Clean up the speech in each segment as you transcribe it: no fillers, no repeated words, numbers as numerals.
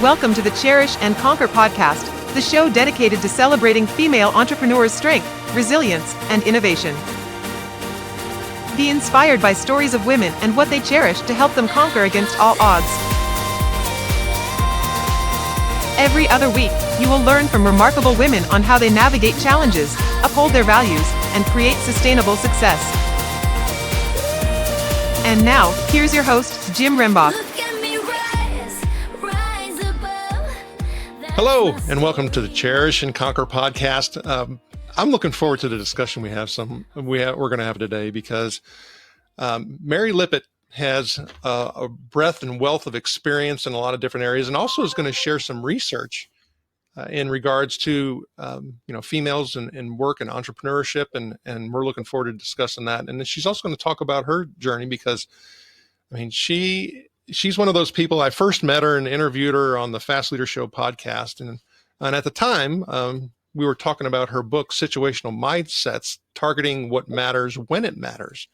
Welcome to the Cherish and Conquer podcast, the show dedicated to celebrating female entrepreneurs' strength, resilience, and innovation. Be inspired by stories of women and what they cherish to help them conquer against all odds. Every other week, you will learn from remarkable women on how they navigate challenges, uphold their values, and create sustainable success. And now, here's your host, Jim Rembach. Hello, and welcome to the Cherish and Conquer podcast. I'm looking forward to the discussion we're going to have today because Mary Lippitt has a breadth and wealth of experience in a lot of different areas, and also is going to share some research in regards to females and work and entrepreneurship, and we're looking forward to discussing that. And then she's also going to talk about her journey because, she's one of those people. I first met her and interviewed her on the Fast Leader Show podcast. And at the time, we were talking about her book, Situational Mindsets, Targeting What Matters When It Matters.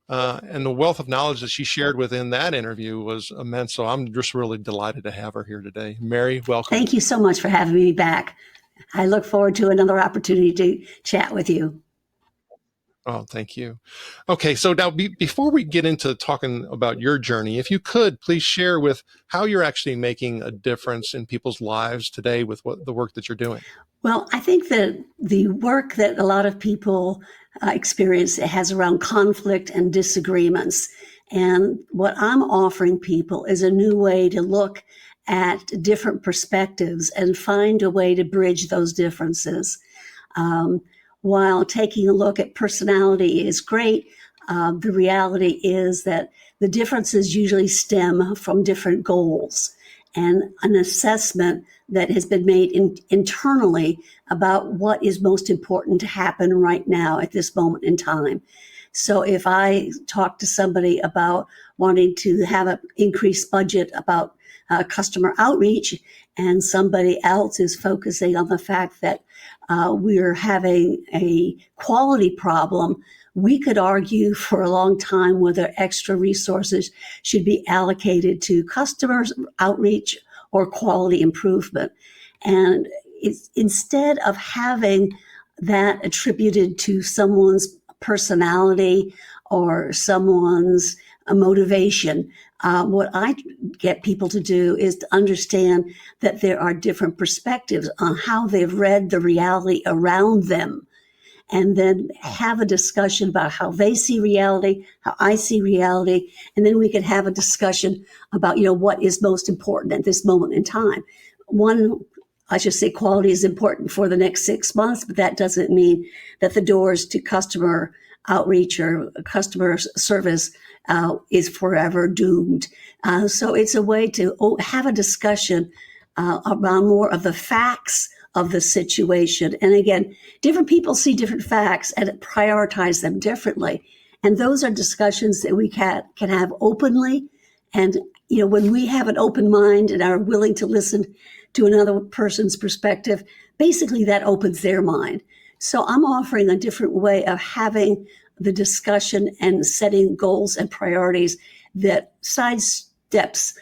And the wealth of knowledge that she shared within that interview was immense. So I'm just really delighted to have her here today. Mary, welcome. Thank you so much for having me back. I look forward to another opportunity to chat with you. Oh, thank you. Okay, so now before we get into talking about your journey, if you could please share with how you're actually making a difference in people's lives today with the work that you're doing. Well, I think that the work that a lot of people experience has around conflict and disagreements. And what I'm offering people is a new way to look at different perspectives and find a way to bridge those differences. While taking a look at personality is great, the reality is that the differences usually stem from different goals and an assessment that has been made internally about what is most important to happen right now at this moment in time. So if I talk to somebody about wanting to have an increased budget about customer outreach, and somebody else is focusing on the fact that we're having a quality problem, we could argue for a long time whether extra resources should be allocated to customers outreach or quality improvement. And it's, instead of having that attributed to someone's personality or someone's motivation, what I get people to do is to understand that there are different perspectives on how they've read the reality around them, and then have a discussion about how they see reality, how I see reality, and then we can have a discussion about, what is most important at this moment in time. I should say quality is important for the next 6 months, but that doesn't mean that the doors to customer outreach or customer service is forever doomed. So it's a way to have a discussion around more of the facts of the situation. And again, different people see different facts and prioritize them differently. And those are discussions that we can have openly. And, when we have an open mind and are willing to listen to another person's perspective, basically that opens their mind. So I'm offering a different way of having the discussion and setting goals and priorities that sidesteps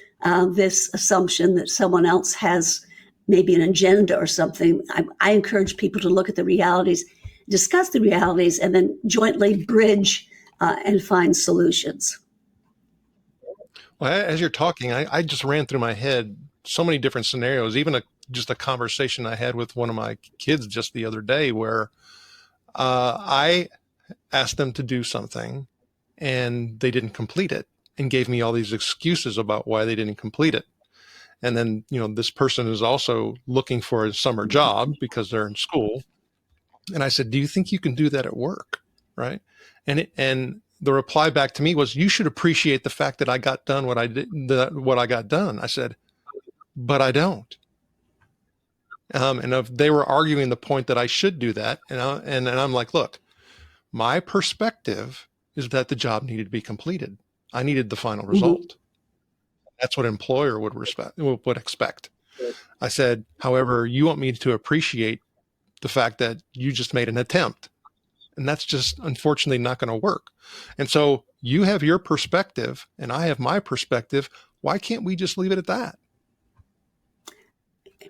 this assumption that someone else has maybe an agenda or something. I encourage people to look at the realities, discuss the realities, and then jointly bridge and find solutions. Well, as you're talking, I just ran through my head so many different scenarios, even just a conversation I had with one of my kids just the other day where I asked them to do something and they didn't complete it and gave me all these excuses about why they didn't complete it. And then, this person is also looking for a summer job because they're in school. And I said, do you think you can do that at work? Right. And the reply back to me was, you should appreciate the fact that I got done what I got done. I said, but I don't. And if they were arguing the point that I should do that, and I'm like, look, my perspective is that the job needed to be completed. I needed the final result. That's what an employer would expect. I said, however, you want me to appreciate the fact that you just made an attempt. And that's just unfortunately not going to work. And so you have your perspective and I have my perspective. Why can't we just leave it at that?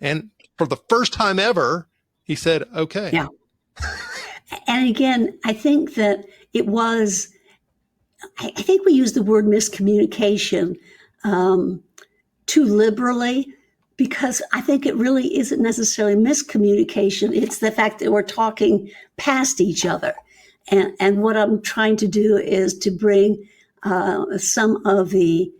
And for the first time ever, he said, okay. Yeah. And again, I think that I think we use the word miscommunication too liberally, because I think it really isn't necessarily miscommunication. It's the fact that we're talking past each other. And what I'm trying to do is to bring some of the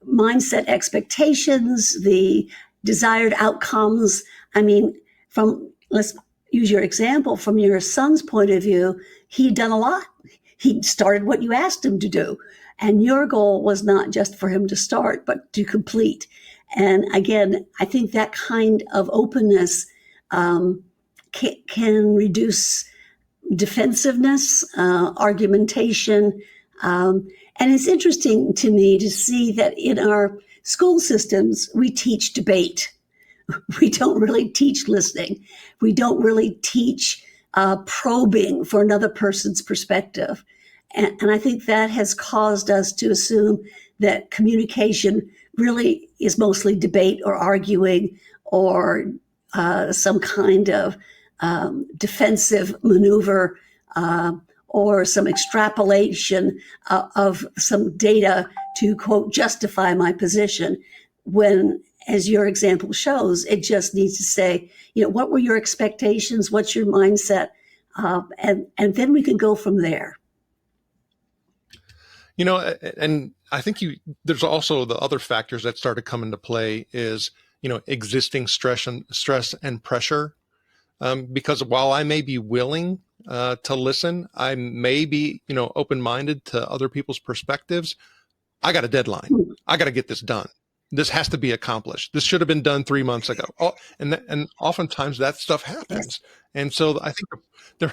mindset expectations, the desired outcomes. I mean, let's use your example, from your son's point of view, he'd done a lot. He started what you asked him to do. And your goal was not just for him to start, but to complete. And again, I think that kind of openness can reduce defensiveness, argumentation. And it's interesting to me to see that in our school systems, we teach debate. We don't really teach listening. We don't really teach probing for another person's perspective. And I think that has caused us to assume that communication really is mostly debate or arguing or some kind of defensive maneuver or some extrapolation of some data to, quote, justify my position, when, as your example shows, it just needs to say, what were your expectations? What's your mindset? And then we can go from there. And I think there's also the other factors that start to come into play is, existing stress and pressure. Because while I may be willing to listen, I may be, open-minded to other people's perspectives. I got a deadline. I got to get this done. This has to be accomplished. This should have been done 3 months ago. And oftentimes that stuff happens. And so I think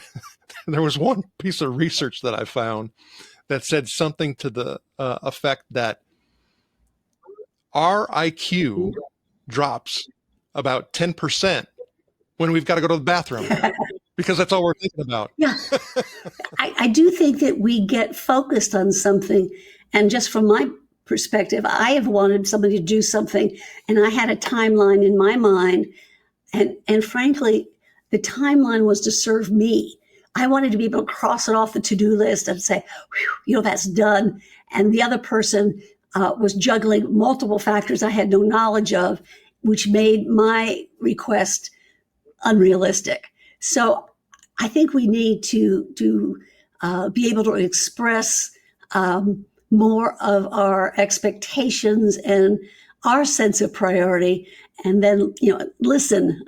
there was one piece of research that I found that said something to the effect that our IQ drops about 10% when we've got to go to the bathroom, because that's all we're thinking about. Yeah. I do think that we get focused on something. And just from my perspective, I have wanted somebody to do something, and I had a timeline in my mind. And frankly, the timeline was to serve me. I wanted to be able to cross it off the to-do list and say, that's done. And the other person was juggling multiple factors I had no knowledge of, which made my request unrealistic. So I think we need to be able to express more of our expectations and our sense of priority, and then listen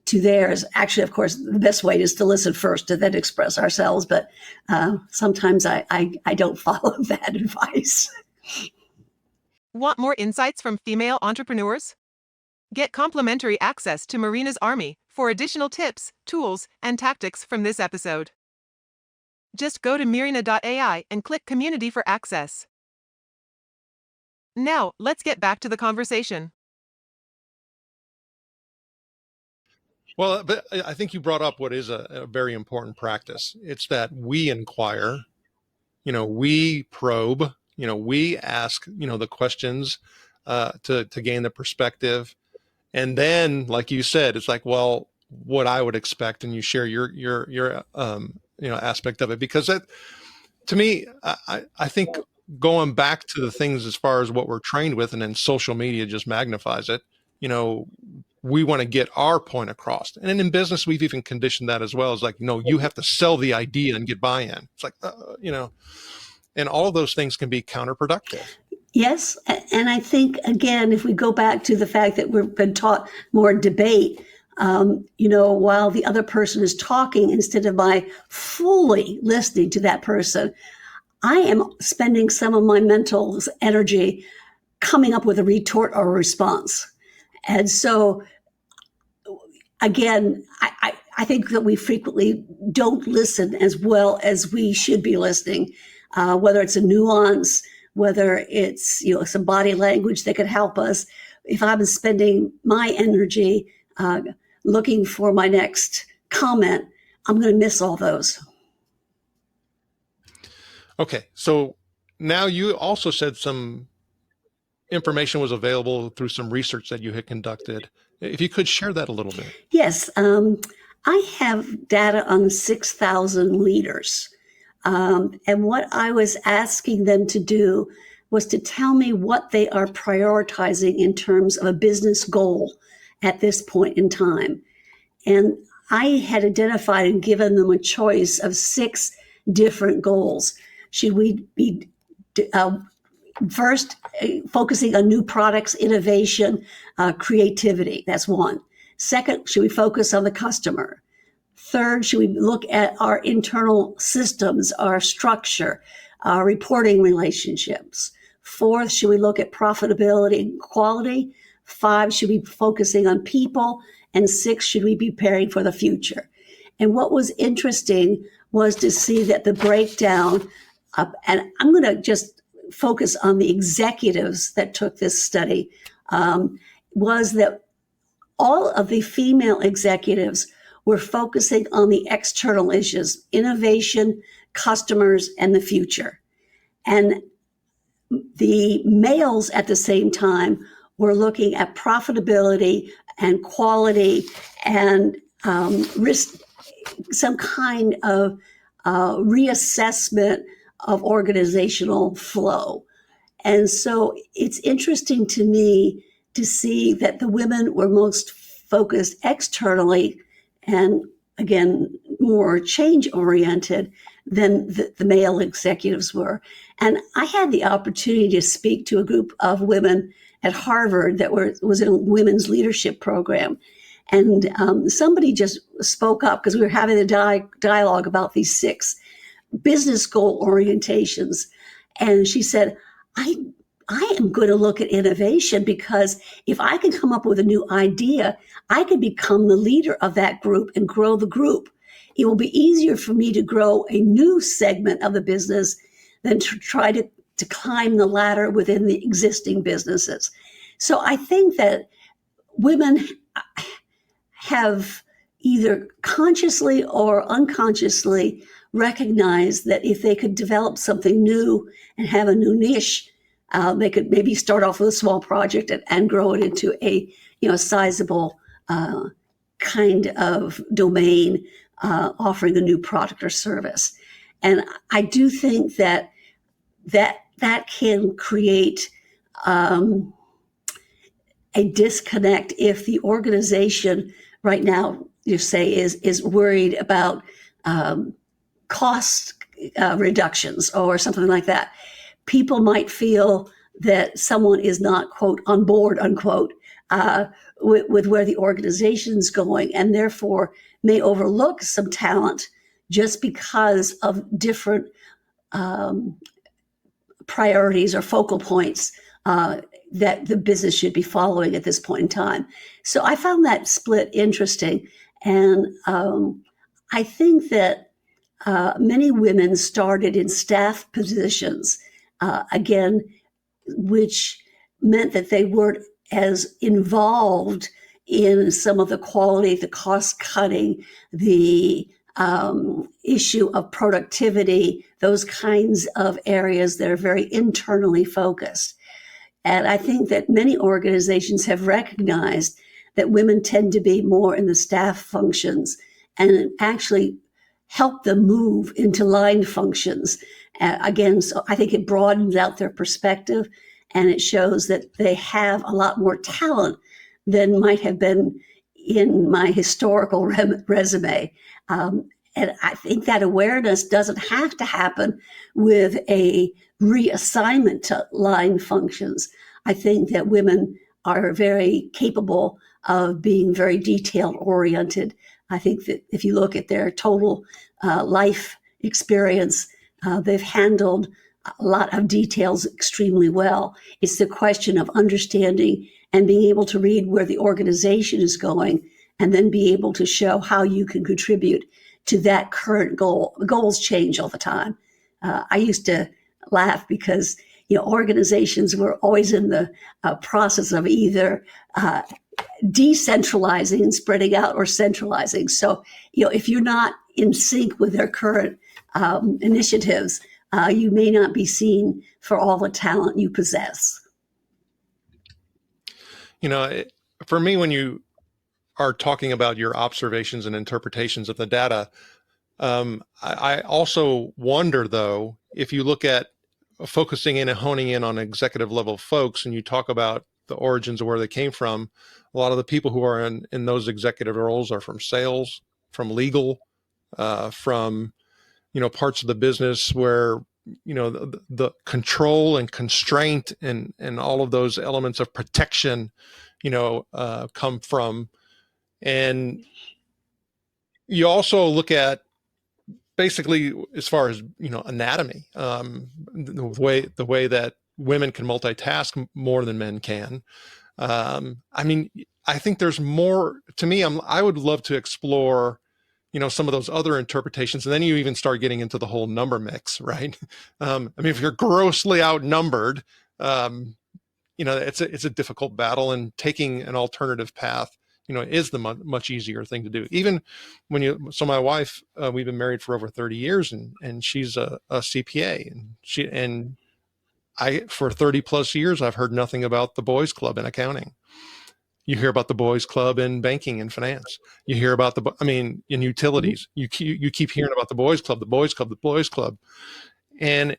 to theirs. Actually, of course, the best way is to listen first and then express ourselves. But sometimes I don't follow that advice. Want more insights from female entrepreneurs? Get complimentary access to Marina's Army for additional tips, tools, and tactics from this episode. Just go to Marina.ai and click Community for access. Now, let's get back to the conversation. Well, but I think you brought up what is a very important practice. It's that we inquire, we probe, we ask, the questions to gain the perspective. And then, like you said, it's like, well, what I would expect, and you share your aspect of it, because that, to me, I think going back to the things as far as what we're trained with, and then social media just magnifies it. We want to get our point across, and then in business, we've even conditioned that as well. It's like, you have to sell the idea and get buy-in. It's like, and all of those things can be counterproductive. Yes. And I think, again, if we go back to the fact that we've been taught more debate, while the other person is talking, instead of my fully listening to that person, I am spending some of my mental energy coming up with a retort or a response. And so, again, I think that we frequently don't listen as well as we should be listening, whether it's a nuance, whether it's some body language that could help us. If I'm spending my energy looking for my next comment, I'm going to miss all those. Okay, so now you also said some information was available through some research that you had conducted. If you could share that a little bit. Yes, I have data on 6,000 leaders. And what I was asking them to do was to tell me what they are prioritizing in terms of a business goal at this point in time. And I had identified and given them a choice of 6 different goals. Should we be first focusing on new products, innovation, creativity? That's one. Second, should we focus on the customer? Third, should we look at our internal systems, our structure, our reporting relationships? Fourth, should we look at profitability and quality? 5, should we be focusing on people? And 6, should we be preparing for the future? And what was interesting was to see that the breakdown, and I'm going to just focus on the executives that took this study, was that all of the female executives were focusing on the external issues, innovation, customers, and the future. And the males at the same time were looking at profitability and quality and risk, some kind of reassessment of organizational flow. And so it's interesting to me to see that the women were most focused externally and, again, more change-oriented than the male executives were. And I had the opportunity to speak to a group of women at Harvard that was in a women's leadership program. And somebody just spoke up because we were having a dialogue about these 6 business goal orientations. And she said, I am going to look at innovation because if I can come up with a new idea, I can become the leader of that group and grow the group. It will be easier for me to grow a new segment of the business than to try to climb the ladder within the existing businesses. So I think that women have either consciously or unconsciously recognized that if they could develop something new and have a new niche, they could maybe start off with a small project and grow it into a sizable kind of domain, offering a new product or service. And I do think that can create a disconnect if the organization right now, you say, is worried about cost reductions or something like that. People might feel that someone is not, quote, on board, unquote, with where the organization's going, and therefore may overlook some talent just because of different priorities or focal points that the business should be following at this point in time. So I found that split interesting. And I think that many women started in staff positions, again, which meant that they weren't as involved in some of the quality, the cost cutting, the issue of productivity, those kinds of areas that are very internally focused. And I think that many organizations have recognized that women tend to be more in the staff functions and actually help them move into line functions. Again, so I think it broadens out their perspective, and it shows that they have a lot more talent than might have been in my historical resume. And I think that awareness doesn't have to happen with a reassignment to line functions. I think that women are very capable of being very detail oriented. I think that if you look at their total life experience, they've handled a lot of details extremely well. It's the question of understanding and being able to read where the organization is going and then be able to show how you can contribute to that current goal. Goals change all the time. I used to laugh because organizations were always in the process of either decentralizing and spreading out or centralizing. So, if you're not in sync with their current initiatives, you may not be seen for all the talent you possess. For me, when you are talking about your observations and interpretations of the data, I also wonder, though, if you look at focusing in and honing in on executive level folks and you talk about the origins of where they came from, a lot of the people who are in those executive roles are from sales, from legal, from, parts of the business where, the control and constraint and all of those elements of protection, come from. And you also look at basically as far as anatomy, the way that women can multitask more than men can. I think there's more to me. I would love to explore some of those other interpretations, and then you even start getting into the whole number mix, right? If you're grossly outnumbered, it's a difficult battle, and taking an alternative path is the much easier thing to do. Even so my wife, we've been married for over 30 years, and she's a CPA, and I, for 30 plus years, I've heard nothing about the boys club in accounting. You hear about the boys club in banking and finance. You hear about in utilities, you keep hearing about the boys club, the boys club, the boys club. And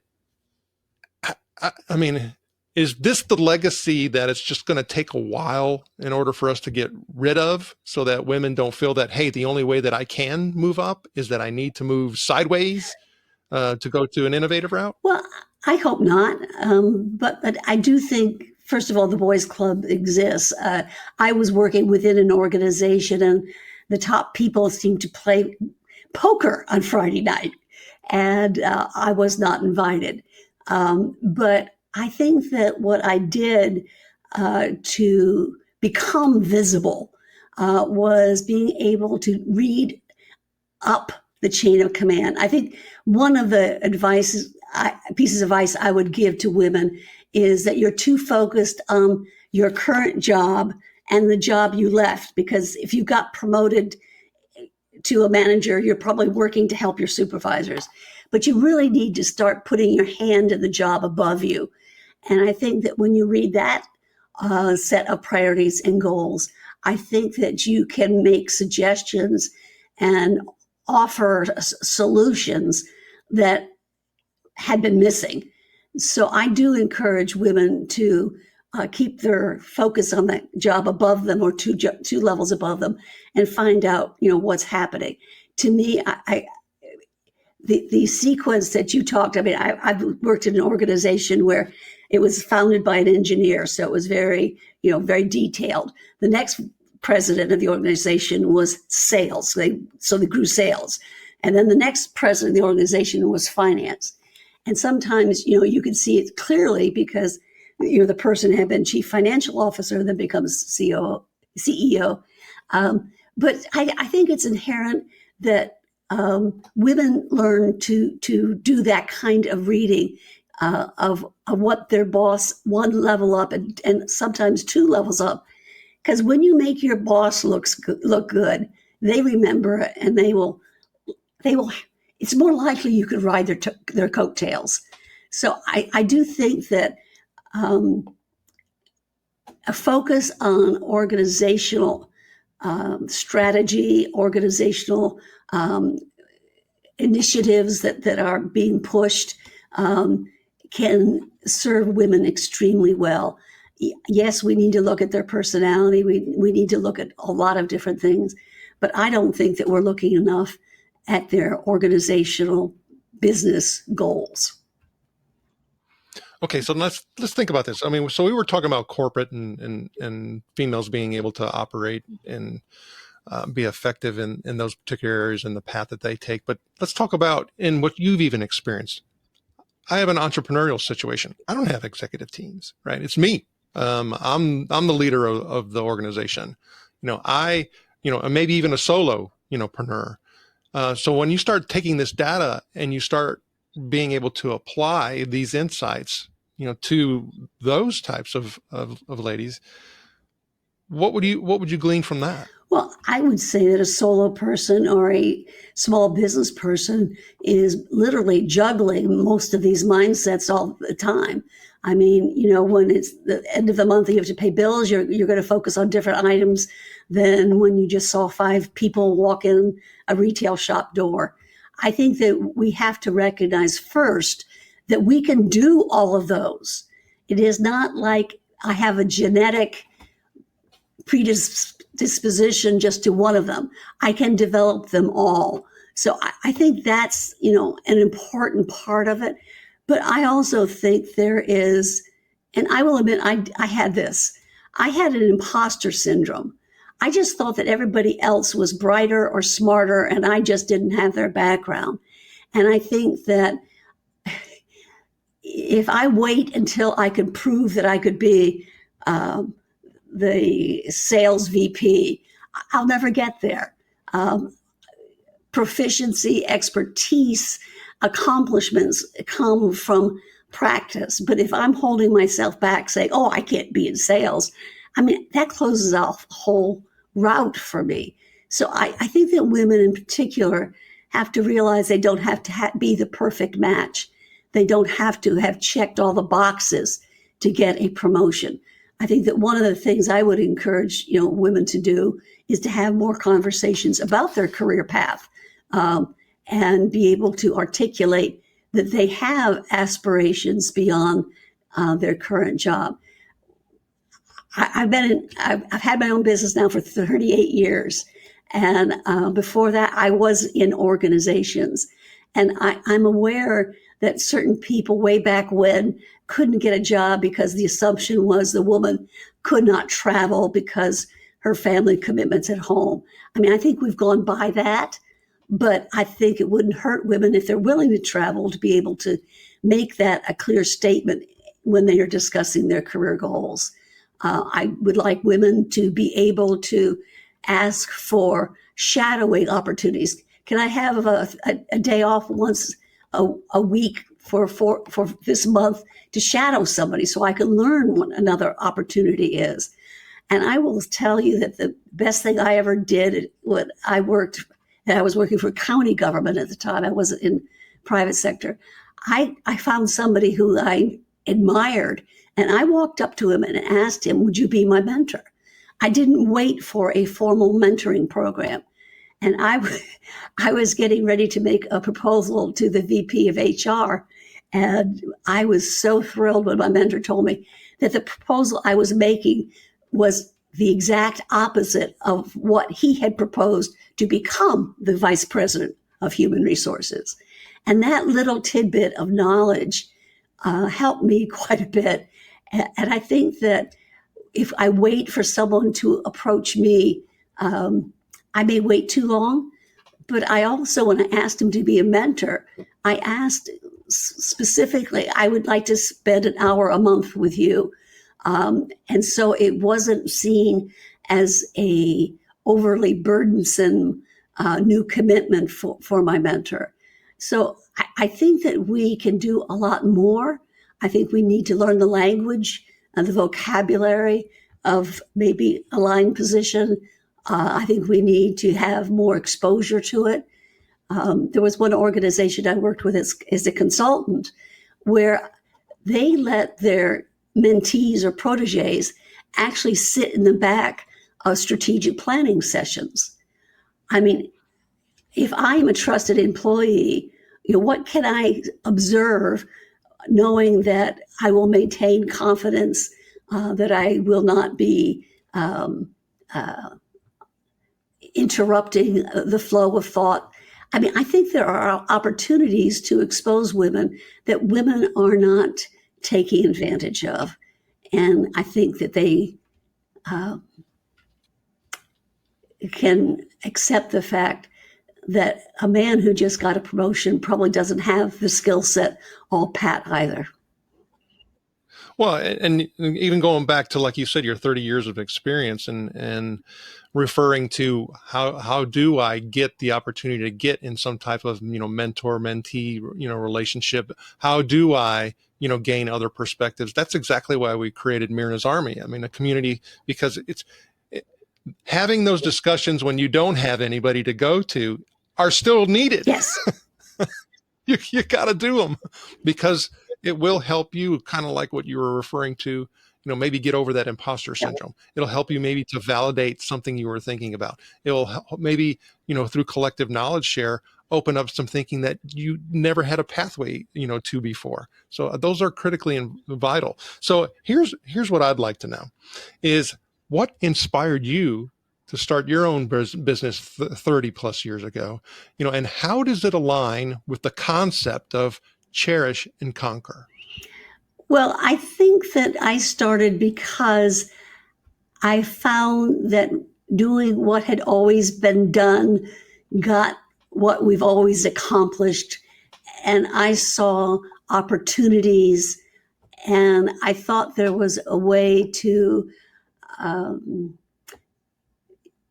is this the legacy that it's just going to take a while in order for us to get rid of, so that women don't feel that, hey, the only way that I can move up is that I need to move sideways to go to an innovative route? Well, I hope not. But I do think, first of all, the boys club exists. I was working within an organization, and the top people seemed to play poker on Friday night, and I was not invited. But I think that what I did to become visible was being able to read up the chain of command. I think one of the pieces of advice I would give to women is that you're too focused on your current job and the job you left, because if you got promoted to a manager, you're probably working to help your supervisors. But you really need to start putting your hand in the job above you. And I think that when you read that set of priorities and goals, I think that you can make suggestions and offer solutions that had been missing. So I do encourage women to keep their focus on that job above them, or two levels above them, and find out, what's happening. To me, the sequence that you talked, I've worked in an organization where it was founded by an engineer, so it was very, very detailed. The next president of the organization was sales, so they grew sales. And then the next president of the organization was finance. And sometimes, you can see it clearly because, the person had been chief financial officer, then becomes CEO. But I think it's inherent that women learn to do that kind of reading of what their boss, one level up and sometimes two levels up. Because when you make your boss look good, they remember it, and they will. It's more likely you could ride their coattails. So I do think that a focus on organizational strategy, organizational initiatives that are being pushed can serve women extremely well. Yes, we need to look at their personality. We need to look at a lot of different things, but I don't think that we're looking enough at their organizational business goals. Okay, so let's think about this. So we were talking about corporate and females being able to operate and be effective in those particular areas and the path that they take. But let's talk about in what you've even experienced. I have an entrepreneurial situation. I don't have executive teams, right? It's me. I'm the leader of the organization. And maybe even a solopreneur. So when you start taking this data and you start being able to apply these insights, to those types of ladies, what would you glean from that? Well, I would say that a solo person or a small business person is literally juggling most of these mindsets all the time. I mean, when it's the end of the month and you have to pay bills, you're going to focus on different items than when you just saw 5 people walk in a retail shop door. I think that we have to recognize first that we can do all of those. It is not like I have a genetic predisposition just to one of them. I can develop them all. So I think that's, an important part of it. But I also think there is, and I will admit, I had this. I had an imposter syndrome. I just thought that everybody else was brighter or smarter, and I just didn't have their background. And I think that if I wait until I can prove that I could be the sales VP, I'll never get there. Proficiency, expertise, accomplishments come from practice. But if I'm holding myself back saying, oh, I can't be in sales, that closes off the whole route for me. So I think that women in particular have to realize they don't have to be the perfect match. They don't have to have checked all the boxes to get a promotion. I think that one of the things I would encourage, women to do is to have more conversations about their career path, and be able to articulate that they have aspirations beyond their current job. I've had my own business now for 38 years. And before that, I was in organizations. And I'm aware that certain people way back when couldn't get a job because the assumption was the woman could not travel because her family commitments at home. I think we've gone by that, but I think it wouldn't hurt women if they're willing to travel to be able to make that a clear statement when they are discussing their career goals. I would like women to be able to ask for shadowing opportunities. Can I have a day off once a week for this month to shadow somebody so I can learn what another opportunity is? And I will tell you that the best thing I ever did when I was working for county government at the time. I wasn't in private sector. I found somebody who I admired, and I walked up to him and asked him, would you be my mentor? I didn't wait for a formal mentoring program. And I was getting ready to make a proposal to the VP of HR. And I was so thrilled when my mentor told me that the proposal I was making was the exact opposite of what he had proposed to become the vice president of human resources. And that little tidbit of knowledge helped me quite a bit. And I think that if I wait for someone to approach me, I may wait too long. But I also, when I asked him to be a mentor, I asked specifically, I would like to spend an hour a month with you. And so it wasn't seen as a overly burdensome new commitment for my mentor. So I think that we can do a lot more. I think we need to learn the language and the vocabulary of maybe a line position. I think we need to have more exposure to it. There was one organization I worked with as a consultant where they let their mentees or proteges actually sit in the back of strategic planning sessions. If I am a trusted employee, what can I observe knowing that I will maintain confidence, that I will not be interrupting the flow of thought? I think there are opportunities to expose women that women are not taking advantage of. And I think that they can accept the fact that a man who just got a promotion probably doesn't have the skill set all pat either. Well, and even going back to, like you said, your 30 years of experience and referring to how do I get the opportunity to get in some type of, mentor mentee, relationship? How do I, gain other perspectives? That's exactly why we created Myrna's Army. A community, because having those discussions when you don't have anybody to go to are still needed. Yes. You got to do them, because it will help you, kind of like what you were referring to, maybe get over that imposter syndrome. It'll help you maybe to validate something you were thinking about. It'll help maybe, through collective knowledge share, open up some thinking that you never had a pathway, to before. So those are critically and vital. So here's what I'd like to know is, what inspired you to start your own business 30 plus years ago, and how does it align with the concept of cherish and conquer? Well, I think that I started because I found that doing what had always been done got what we've always accomplished. And I saw opportunities, and I thought there was a way to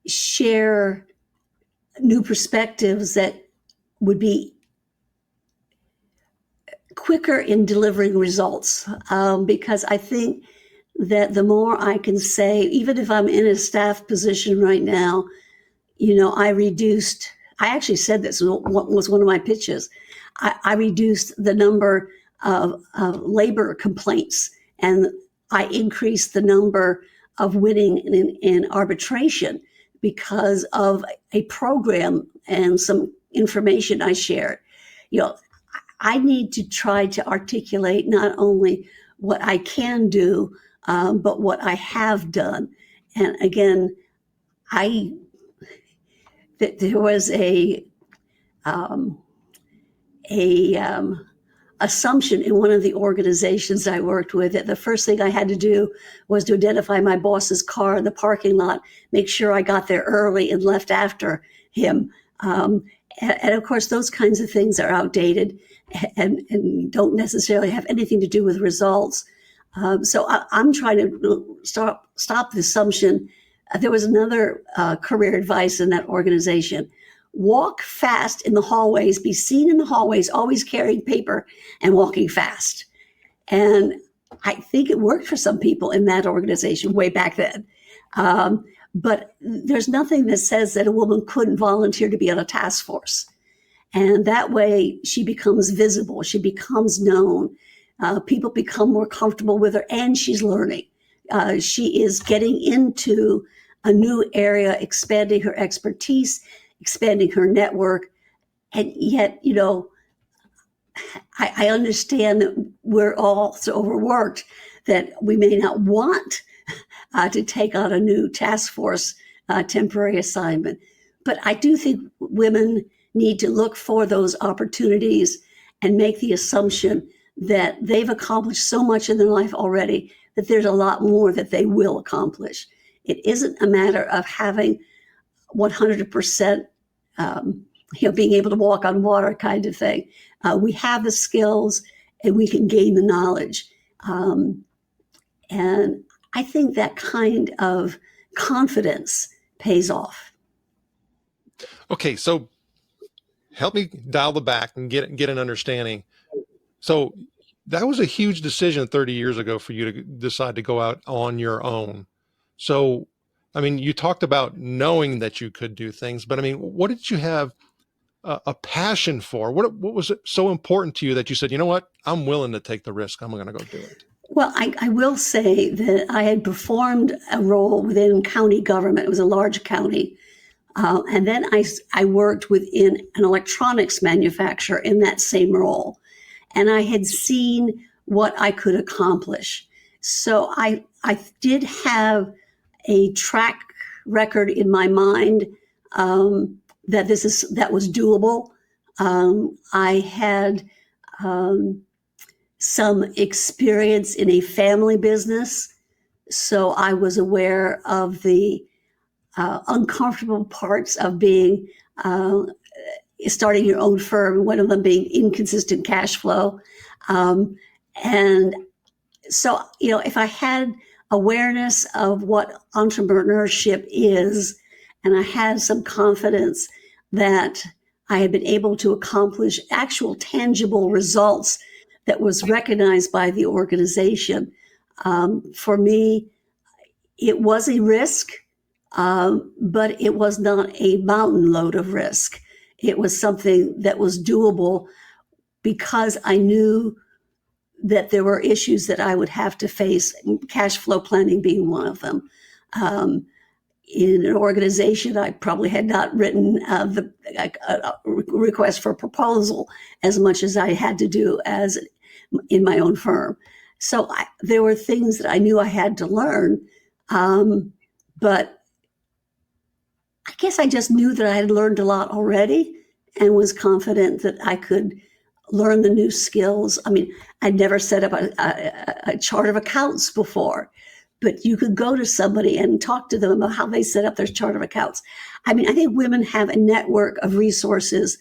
share new perspectives that would be quicker in delivering results, because I think that the more I can say, even if I'm in a staff position right now, I actually said this was one of my pitches. I reduced the number of labor complaints, and I increased the number of winning in arbitration because of a program and some information I shared. I need to try to articulate not only what I can do, but what I have done. And again, there was a assumption in one of the organizations I worked with that the first thing I had to do was to identify my boss's car in the parking lot, make sure I got there early and left after him. And of course, those kinds of things are outdated and don't necessarily have anything to do with results. So I'm trying to stop the assumption. There was another career advice in that organization. Walk fast in the hallways, be seen in the hallways, always carrying paper and walking fast. And I think it worked for some people in that organization way back then. But there's nothing that says that a woman couldn't volunteer to be on a task force. And that way she becomes visible, she becomes known, people become more comfortable with her, and she's learning. She is getting into a new area, expanding her expertise, expanding her network. And yet, I understand that we're all so overworked that we may not want to take on a new task force temporary assignment. But I do think women need to look for those opportunities and make the assumption that they've accomplished so much in their life already that there's a lot more that they will accomplish. It isn't a matter of having 100%, being able to walk on water kind of thing. We have the skills and we can gain the knowledge. And I think that kind of confidence pays off. Okay, so help me dial the back and get an understanding. So that was a huge decision 30 years ago for you to decide to go out on your own. So, you talked about knowing that you could do things, but what did you have a passion for? What was it so important to you that you said, you know what, I'm willing to take the risk. I'm going to go do it. Well, I will say that I had performed a role within county government. It was a large county. And then I worked within an electronics manufacturer in that same role. And I had seen what I could accomplish. So I did have a track record in my mind that was doable. I had some experience in a family business, so I was aware of the uncomfortable parts of being starting your own firm, one of them being inconsistent cash flow. And so, if I had awareness of what entrepreneurship is, and I had some confidence that I had been able to accomplish actual tangible results that was recognized by the organization, for me, it was a risk, but it was not a mountain load of risk. It was something that was doable because I knew that there were issues that I would have to face, cash flow planning being one of them. In an organization, I probably had not written the request for proposal as much as I had to do as in my own firm. So there were things that I knew I had to learn, but I guess I just knew that I had learned a lot already and was confident that I could learn the new skills. I mean, I'd never set up a chart of accounts before, but you could go to somebody and talk to them about how they set up their chart of accounts. I mean, I think women have a network of resources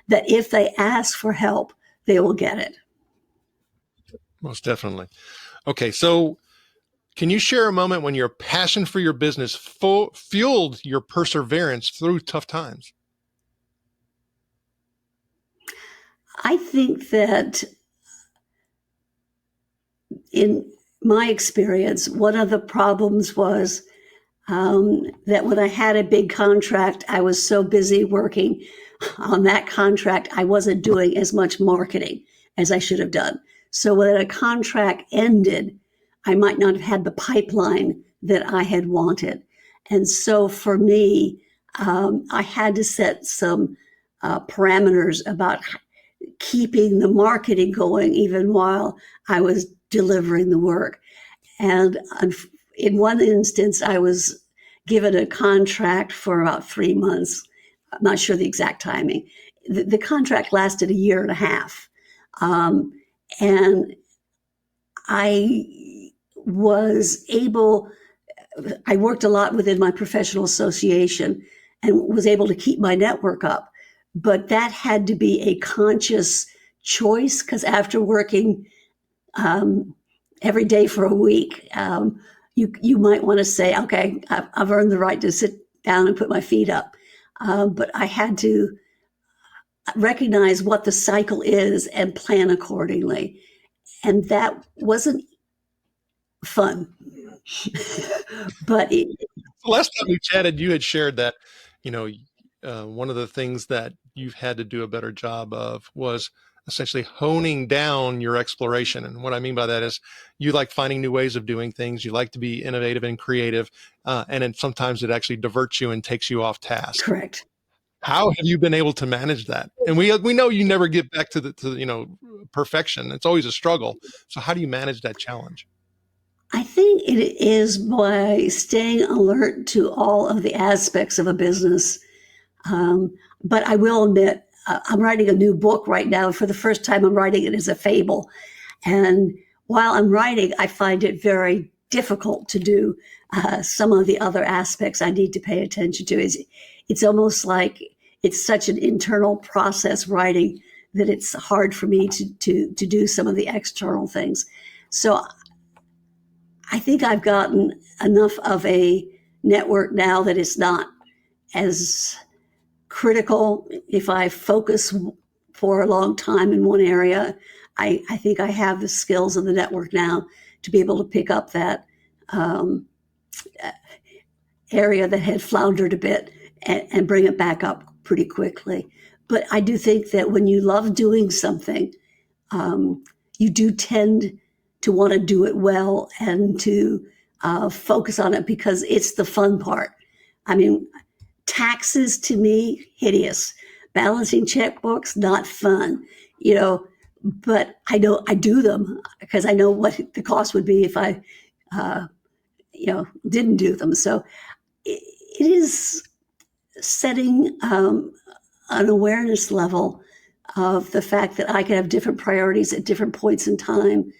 that if they ask for help, they will get it. Most definitely. Okay, so can you share a moment when your passion for your business fueled your perseverance through tough times? I think that in my experience, one of the problems was that when I had a big contract, I was so busy working on that contract, I wasn't doing as much marketing as I should have done. So when a contract ended, I might not have had the pipeline that I had wanted. And so for me, I had to set some parameters about keeping the marketing going even while I was delivering the work. And in one instance, I was given a contract for about 3 months. I'm not sure the exact timing. The contract lasted a year and a half. And I worked a lot within my professional association and was able to keep my network up. But that had to be a conscious choice because after working every day for a week, you might want to say, okay, I've earned the right to sit down and put my feet up. But I had to recognize what the cycle is and plan accordingly. And that wasn't fun. But the last time we chatted, you had shared that, one of the things that you've had to do a better job of was essentially honing down your exploration. And what I mean by that is you like finding new ways of doing things. You like to be innovative and creative. And then sometimes it actually diverts you and takes you off task. Correct. How have you been able to manage that? And we know you never get back to perfection. It's always a struggle. So how do you manage that challenge? I think it is by staying alert to all of the aspects of a business. But I will admit, I'm writing a new book right now. For the first time, I'm writing it as a fable. And while I'm writing, I find it very difficult to do some of the other aspects I need to pay attention to. It's almost like it's such an internal process writing that it's hard for me to do some of the external things. So I think I've gotten enough of a network now that it's not as critical if I focus for a long time in one area. I think I have the skills of the network now to be able to pick up that area that had floundered a bit and bring it back up pretty quickly. But I do think that when you love doing something, you do tend to want to do it well and to focus on it because it's the fun part. I mean, taxes to me, hideous. Balancing checkbooks, not fun, but I know I do them because I know what the cost would be if I, didn't do them. So it is setting an awareness level of the fact that I can have different priorities at different points in time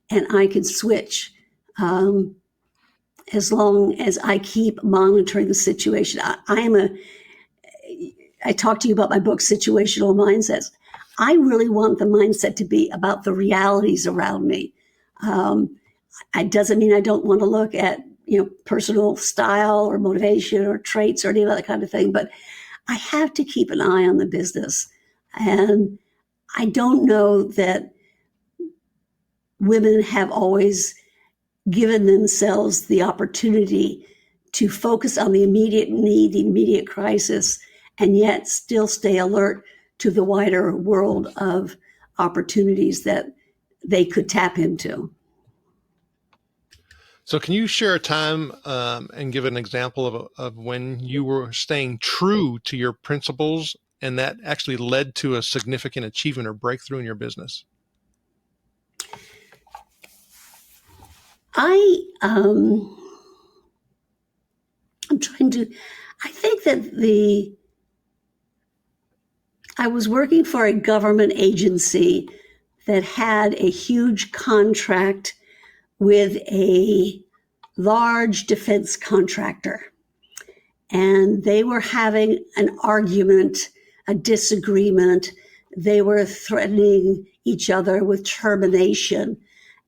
and I can switch as long as I keep monitoring the situation. I talked to you about my book, Situational Mindsets. I really want the mindset to be about the realities around me. It doesn't mean I don't want to look at, personal style or motivation or traits or any of that kind of thing, but I have to keep an eye on the business. And I don't know that women have always given themselves the opportunity to focus on the immediate need, the immediate crisis, and yet still stay alert to the wider world of opportunities that they could tap into. So can you share a time and give an example of when you were staying true to your principles and that actually led to a significant achievement or breakthrough in your business? I'm trying to, I think that I was working for a government agency that had a huge contract with a large defense contractor. And they were having an argument, a disagreement. They were threatening each other with termination.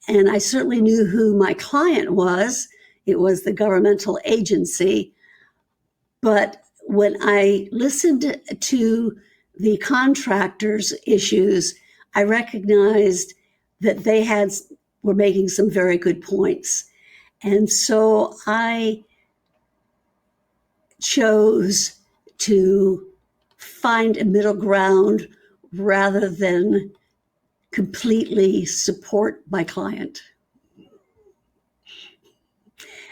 And I certainly knew who my client was. It was the governmental agency. But when I listened to the contractor's issues, I recognized that they were making some very good points. And so I chose to find a middle ground rather than completely support my client.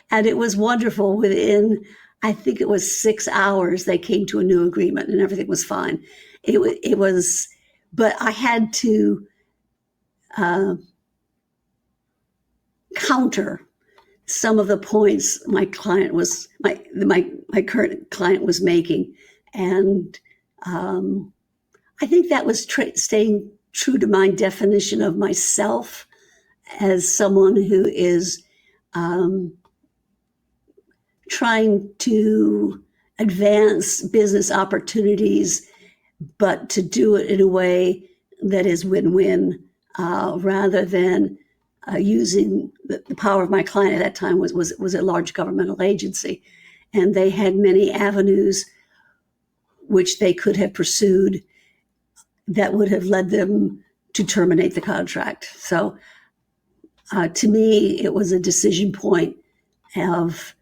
And it was wonderful. Within, I think it was 6 hours, they came to a new agreement and everything was fine. It was, but I had to counter some of the points my current client was making. And I think that was staying true to my definition of myself as someone who is trying to advance business opportunities, but to do it in a way that is win-win, rather than using the power of my client. At that time was a large governmental agency, and they had many avenues which they could have pursued that would have led them to terminate the contract. So to me, it was a decision point of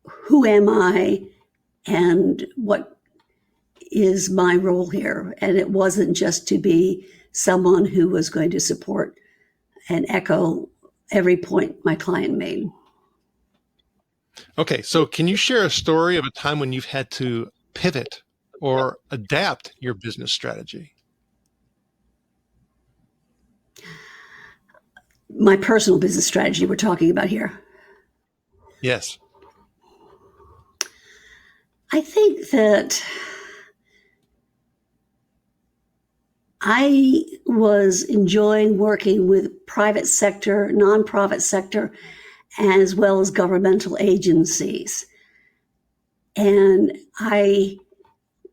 who am I and what is my role here? And it wasn't just to be someone who was going to support and echo every point my client made. Okay, so can you share a story of a time when you've had to pivot or adapt your business strategy? My personal business strategy we're talking about here. Yes. I think that I was enjoying working with private sector, nonprofit sector, as well as governmental agencies. And I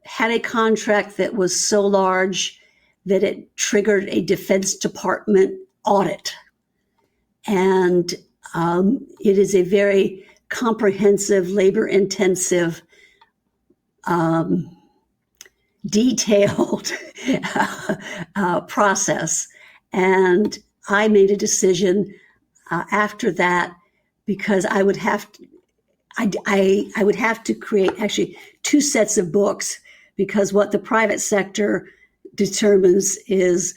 had a contract that was so large that it triggered a Defense Department audit. And it is a very comprehensive, labor-intensive, detailed process. And I made a decision after that, because I would have to create actually 2 sets of books, because what the private sector determines is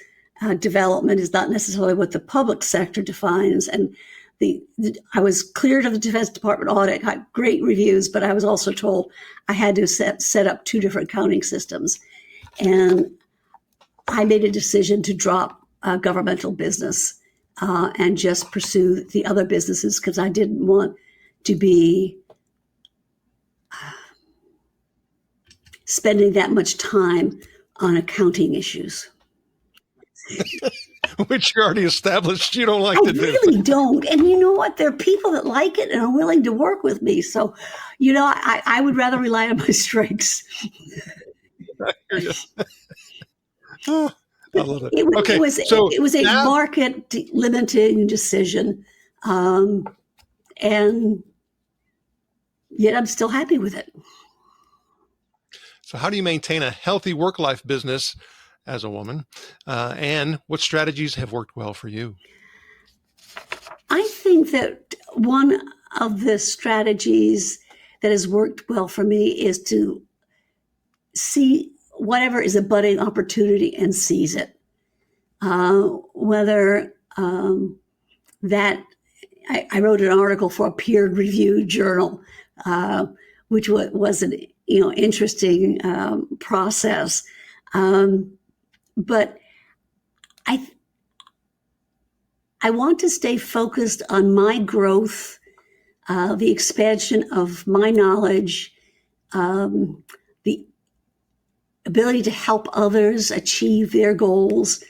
development is not necessarily what the public sector defines. And I was cleared of the Defense Department audit, got great reviews, but I was also told I had to set up 2 different accounting systems. And I made a decision to drop governmental business and just pursue the other businesses, because I didn't want to be spending that much time on accounting issues. Which you already established you don't like to do. I really don't. And you know what? There are people that like it and are willing to work with me. So, I would rather rely on my strengths. I hear you. Oh, I love it. It was a market limiting decision. And yet I'm still happy with it. So how do you maintain a healthy work-life business as a woman? And what strategies have worked well for you? I think that one of the strategies that has worked well for me is to see whatever is a budding opportunity and seize it. Whether that I wrote an article for a peer-reviewed journal, which was an interesting process. But I want to stay focused on my growth, the expansion of my knowledge, the ability to help others achieve their goals.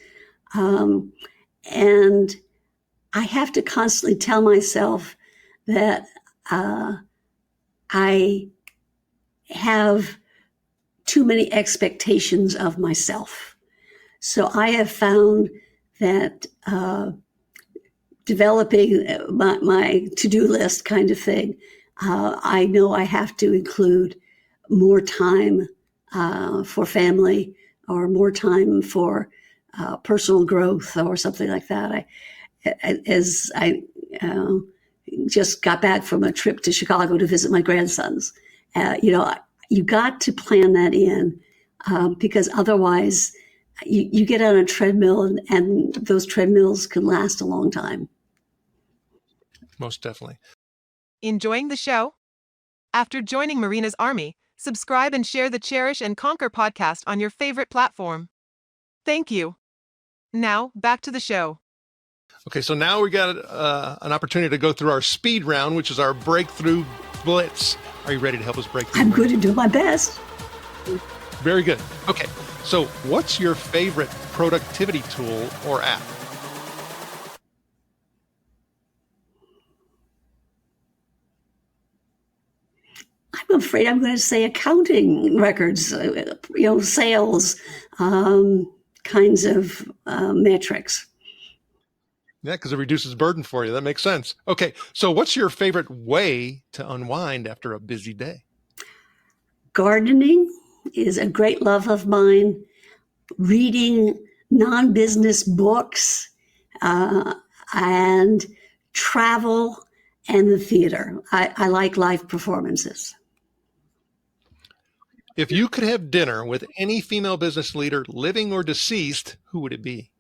And I have to constantly tell myself that I have too many expectations of myself. So I have found that developing my to-do list kind of thing, I know I have to include more time for family or more time for personal growth or something like that. As I just got back from a trip to Chicago to visit my grandsons, you got to plan that in because otherwise you get on a treadmill and those treadmills can last a long time. Most definitely. Enjoying the show? After joining Marina's Army, subscribe and share the Cherish and Conquer podcast on your favorite platform. Thank you. Now, back to the show. Okay, so now we got an opportunity to go through our speed round, which is our breakthrough blitz. Are you ready to help us break through? I'm going to do my best. Very good. Okay, so what's your favorite productivity tool or app? I'm afraid I'm going to say accounting records, sales, kinds of metrics. Yeah, because it reduces burden for you. That makes sense. Okay, so what's your favorite way to unwind after a busy day? Gardening is a great love of mine. Reading non-business books and travel and the theater. I like live performances. If you could have dinner with any female business leader, living or deceased, who would it be?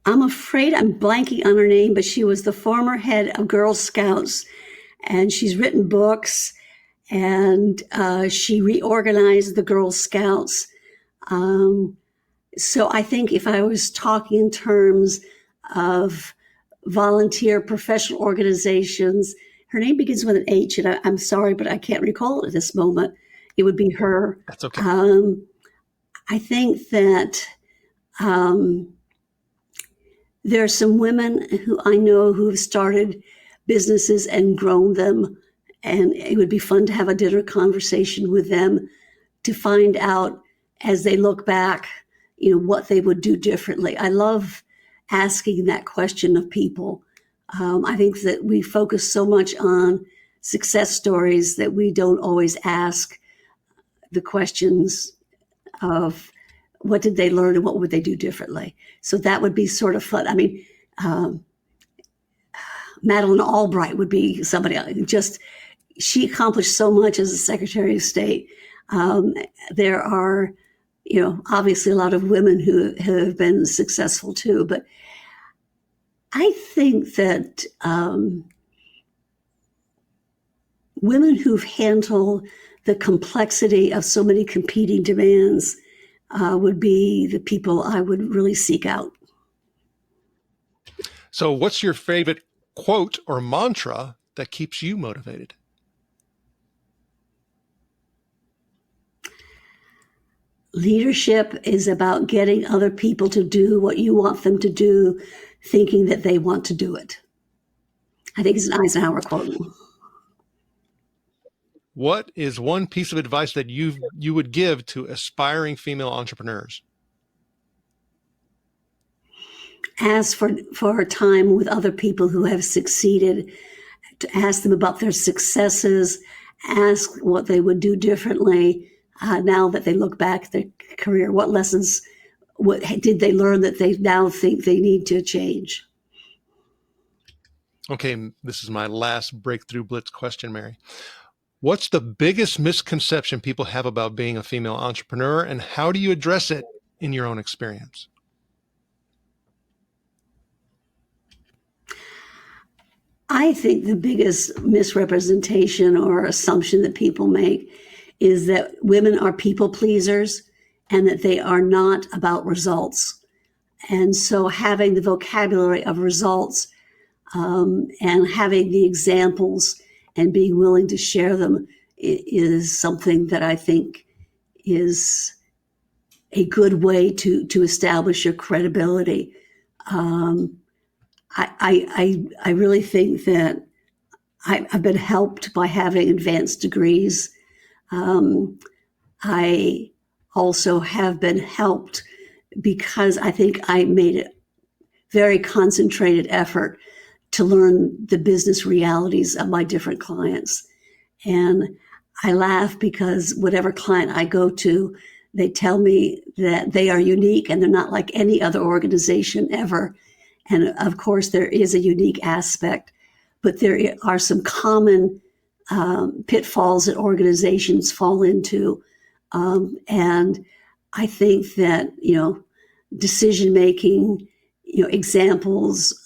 I'm afraid I'm blanking on her name, but she was the former head of Girl Scouts, and she's written books, and she reorganized the Girl Scouts. So I think if I was talking in terms of volunteer professional organizations, her name begins with an H, and I'm sorry, but I can't recall it at this moment. It would be her. That's okay. I think that there are some women who I know who have started businesses and grown them, and it would be fun to have a dinner conversation with them to find out as they look back, what they would do differently. I love asking that question of people. I think that we focus so much on success stories that we don't always ask the questions of what did they learn and what would they do differently. So that would be sort of fun. I mean, Madeleine Albright would be somebody she accomplished so much as a Secretary of State. There are, obviously a lot of women who have been successful too, but I think that women who've handled the complexity of so many competing demands would be the people I would really seek out. So what's your favorite quote or mantra that keeps you motivated? Leadership is about getting other people to do what you want them to do, thinking that they want to do it. I think it's an Eisenhower quote. What is one piece of advice that you would give to aspiring female entrepreneurs? Ask for a time with other people who have succeeded, to ask them about their successes, ask what they would do differently now that they look back at their career. What lessons what did they learn that they now think they need to change? Okay, this is my last breakthrough blitz question, Mary. What's the biggest misconception people have about being a female entrepreneur, and how do you address it in your own experience? I think the biggest misrepresentation or assumption that people make is that women are people pleasers and that they are not about results. And so having the vocabulary of results and having the examples and being willing to share them is something that I think is a good way to establish your credibility. I really think that I've been helped by having advanced degrees. I also have been helped because I think I made a very concentrated effort to learn the business realities of my different clients. And I laugh because whatever client I go to, they tell me that they are unique and they're not like any other organization ever. And of course, there is a unique aspect, but there are some common pitfalls that organizations fall into. And I think that, decision-making, examples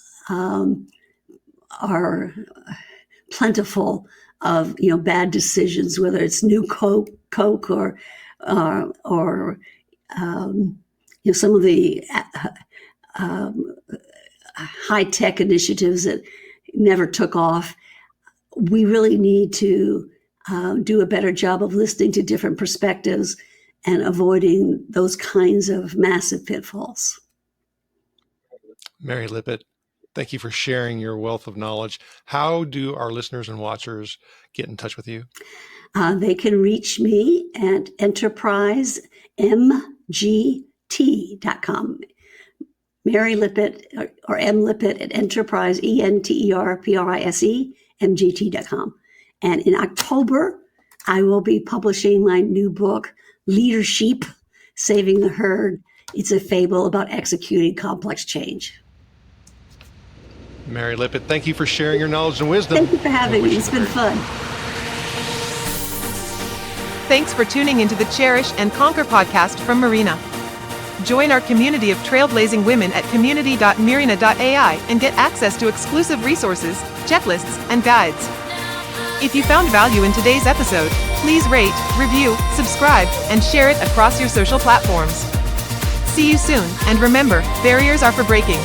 are plentiful of, bad decisions, whether it's new Coke or some of the high-tech initiatives that never took off. We really need to do a better job of listening to different perspectives and avoiding those kinds of massive pitfalls. Mary Lippitt, thank you for sharing your wealth of knowledge. How do our listeners and watchers get in touch with you? They can reach me at enterprisemgt.com. Mary Lippitt or M. Lippitt at Enterprise, ENTERPRISE, MGT.com. And in October, I will be publishing my new book, Leadership, Saving the Herd. It's a fable about executing complex change. Mary Lippitt, thank you for sharing your knowledge and wisdom. Thank you for having me. It's been fun. Thanks for tuning into the Cherish and Conquer podcast from Marina. Join our community of trailblazing women at community.marina.ai and get access to exclusive resources, checklists, and guides. If you found value in today's episode, please rate, review, subscribe, and share it across your social platforms. See you soon, and remember, barriers are for breaking.